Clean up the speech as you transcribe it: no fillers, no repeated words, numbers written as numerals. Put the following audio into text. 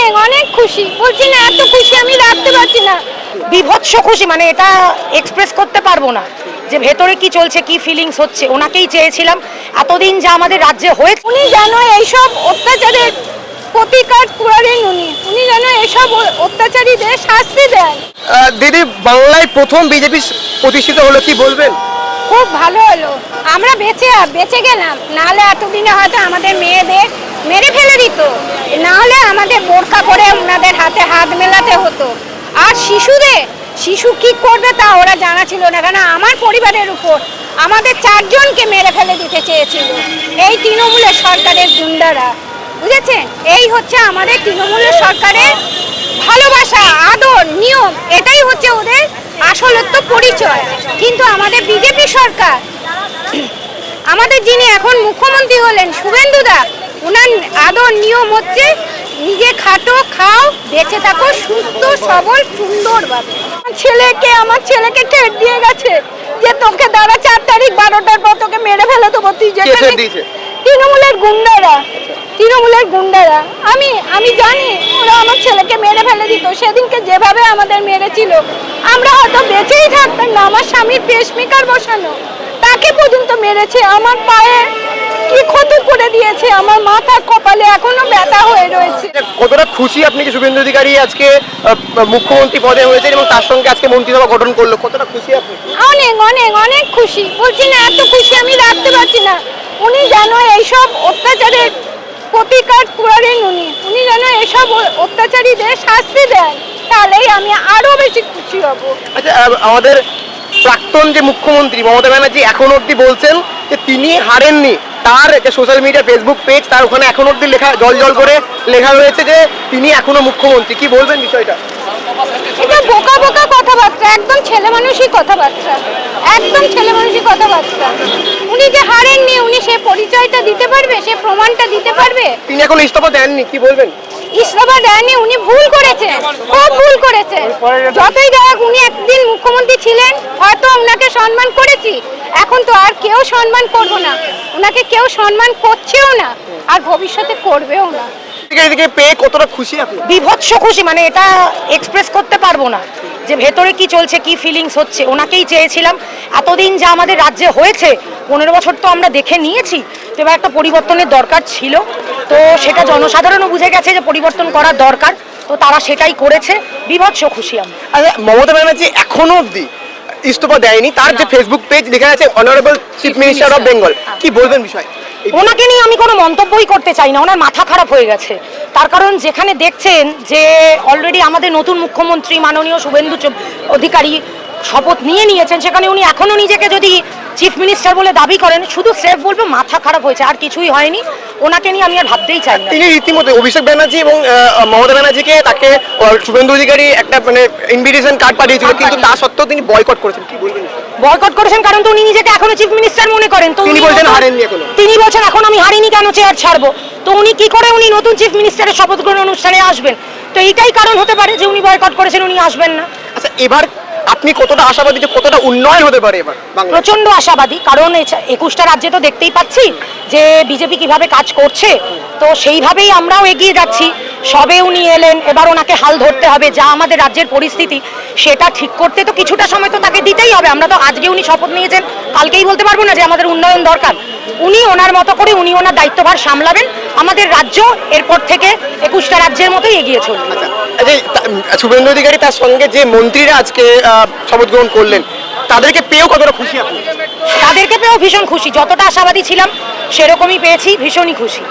অনেক অনেক খুশি, বলছি না এত খুশি আমি রাখতে পারছি না। বিভৎস খুশি, মানে এটা এক্সপ্রেস করতে পারবো না যে ভেতরে কি চলছে, কি ফিলিংস হচ্ছে। ওনাকেই চেয়েছিলাম, এতদিন যা আমাদের রাজ্যে হয়েছে। উনি যেন এইসব অত্যাচারের প্রতিকার করেন, উনি যেন এইসব অত্যাচারীদের শাস্তি দেন। দিদি, বাংলায় প্রথম বিজেপি প্রতিষ্ঠিত হলো, কি বলবেন? খুব ভালো হলো, আমরা বেঁচে গেলাম, নাহলে এতদিনে হয়তো আমাদের মেয়েদের মেরে ফেলে দিত, নাহলে আমাদের বোরকা পরে ওনাদের হাতে হাত মেলাতে হতো। আর শিশু কি করবে তা ওরা জানা ছিল না, কেন আমার পরিবারের উপর আমাদের 4 জনকে মেরে ফেলে দিতে চেয়েছিল এই তৃণমূলের সরকারের গুন্ডারা, বুঝেছেন? এই হচ্ছে আমাদের তৃণমূলের সরকারের ভালোবাসা, আদর, নিয়ম, এটাই হচ্ছে ওদের আসলত্ব পরিচয়। কিন্তু আমাদের বিজেপি সরকার, আমাদের যিনি এখন মুখ্যমন্ত্রী হলেন শুভেন্দুদা, ওনার আদর নিয়ম হচ্ছে নিজে খাটো, খাও, বেঁচে থাকো সুস্থ সবল সুন্দরভাবে। আমার ছেলেকে ঠেট দিয়ে গেছে যে তোকে দাঁড়া 4 তারিখ 12টার পর তোকে মেরে ফেলে দেবো। তুই যেখানে তৃণমূলের গুন্ডারা আমি জানি ওরা আমার ছেলেকে মেরে ফেলে দিত। সেদিনকে যেভাবে আমাদের মেরেছিল আমরা হয়তো বেঁচেই থাকতাম না। আমার স্বামীর পেসমেকার বসানো, তাকে পর্যন্ত মেরেছে, আমার পায়ে কি ক্ষতি করে দিয়েছে, আমার মাথা কপালে এখনো ব্যথা হয়ে রয়েছে। কতটা খুশি আপনি যে শুভেন্দু অধিকারী আজকে মুখ্যমন্ত্রী পদে হয়েছেন এবং তার সঙ্গে আজকে মন্ত্রিসভা গঠন করলো, কতটা খুশি আপনি? অনেক অনেক অনেক খুশি, বলছি না এত খুশি আমি রাখতে পারছি না। উনি যেন এইসব অত্যাচারের প্রতিকার করেন, উনি যেন এইসব অত্যাচারীদের শাস্তি দেন, তাহলেই আমি আরো বেশি খুশি হব। আচ্ছা, আমাদের প্রাক্তন যে মুখ্যমন্ত্রী মমতা ব্যানার্জি এখন অব্দি বলছেন যে তিনি হারেননি। তার যে সোশ্যাল মিডিয়া ফেসবুক পেজ, তার ওখানে এখন অব্দি লেখা জল করে লেখা রয়েছে যে তিনি এখনো মুখ্যমন্ত্রী। কি বলবেন বিষয়টা? এটা বোকা কথাবার্তা, একদম ছেলে মানুষই কথাবার্তা, উনি যে হারেননি, উনি সে পরিচয়টা দিতে পারবে, সে প্রমাণটা দিতে পারবে। তিনি এখন ইস্তফা দেননি, কি বলবেন? ইস্তফা দেননি, উনি ভুল করেছেন, খুব ভুল করেছেন। যতই দেখ, উনি একদিন মুখ্যমন্ত্রী ছিলেন, হয়তো ওনাকে সম্মান করেছি, এখন তো আর কেউ সম্মান করবো না, ওনাকে কেউ সম্মান করছেও না, আর ভবিষ্যতে করবেও না। এদিকে পেয়ে কতটা খুশি আপনি? বিভৎস খুশি, মানে এটা এক্সপ্রেস করতে পারবো না যে ভেতরে কি চলছে, কি ফিলিংস হচ্ছে। ওনাকেই চেয়েছিলাম, এতদিন যা আমাদের রাজ্যে হয়েছে 15 বছর তো আমরা দেখে নিয়েছি, তো এবার একটা পরিবর্তনের দরকার ছিল। তো সেটা জনসাধারণও বুঝে গেছে যে পরিবর্তন করার দরকার, তো তারা সেটাই করেছে। বিভৎস খুশি আমরা। আচ্ছা, মমতা ব্যানার্জি এখনো অব্দি ইস্তফা দেয়নি, তার যে ফেসবুক পেজ লেখা আছে honourable chief minister of Bengal, কি বলবেন বিষয়? ওনাকে নিয়ে আমি কোনো মন্তব্যই করতে চাই না, ওনার মাথা খারাপ হয়ে গেছে। তার কারণ যেখানে দেখছেন যে অলরেডি আমাদের নতুন মুখ্যমন্ত্রী মাননীয় শুভেন্দু অধিকারী শপথ নিয়েছেন, সেখানে উনি এখনো নিজেকে যদি চিফ মিনিস্টার বলে দাবি করেন, শুধু স্রেফ বলবো মাথা খারাপ হয়েছে, আর কিছুই হয়নি। ওনাকে নিয়ে আমি আর ভাবতেই চাই না। তিনি রীতিমতো অভিষেক ব্যানার্জি এবং মমতা ব্যানার্জিকে তাকে শুভেন্দু অধিকারী একটা মানে ইনভিটেশন কার্ড পাঠিয়েছিল, কিন্তু তা সত্ত্বেও তিনি বয়কট করেছেন। কি বলবেন? বয়কট করেছেন কারণ তো উনি নিজেকে এখনো চিফ মিনিস্টার মনে করেন। তো তিনি বলছেন হারেননি এখনো। তিনি বলছেন এখন আমি হারিনি, কেন চেয়ার ছাড়বো? তো উনি কি করে উনি নতুন চিফ মিনিস্টারের শপথ গ্রহণ অনুষ্ঠানে আসবেন? তো এইটাই কারণ হতে পারে যে উনি বয়কট করেছেন, উনি আসবেন না। আচ্ছা, এবার আপনি কতটা আশাবাদী যে কতটা উন্নয়ন হতে পারে এবার? প্রচন্ড আশাবাদী, কারণ 21টা রাজ্যে তো দেখতেই পাচ্ছি যে বিজেপি কিভাবে কাজ করছে, তো সেইভাবেই আমরাও এগিয়ে যাচ্ছি। সবে উনি এলেন, এবার ওনাকে হাল ধরতে হবে, যা আমাদের রাজ্যের পরিস্থিতি সেটা ঠিক করতে তো কিছুটা সময় তো তাকে দিতেই হবে। আমরা তো আজকে উনি শপথ নিয়েছেন, কালকেই বলতে পারবো না যে আমাদের উন্নয়ন দরকার। উনি ওনার মতো করে উনি ওনার দায়িত্বভার সামলাবেন, আমাদের রাজ্য এরপর থেকে 21টা রাজ্যের মতোই এগিয়ে চলবে। শুভেন্দু অধিকারী তার সঙ্গে যে মন্ত্রীরা আজকে শপথ গ্রহণ করলেন, তাদেরকে পেয়েও কতটা খুশি আপনি? তাদেরকে পেয়েও ভীষণ খুশি, যতটা আশাবাদী ছিলাম সেরকমই পেয়েছি, ভীষণই খুশি।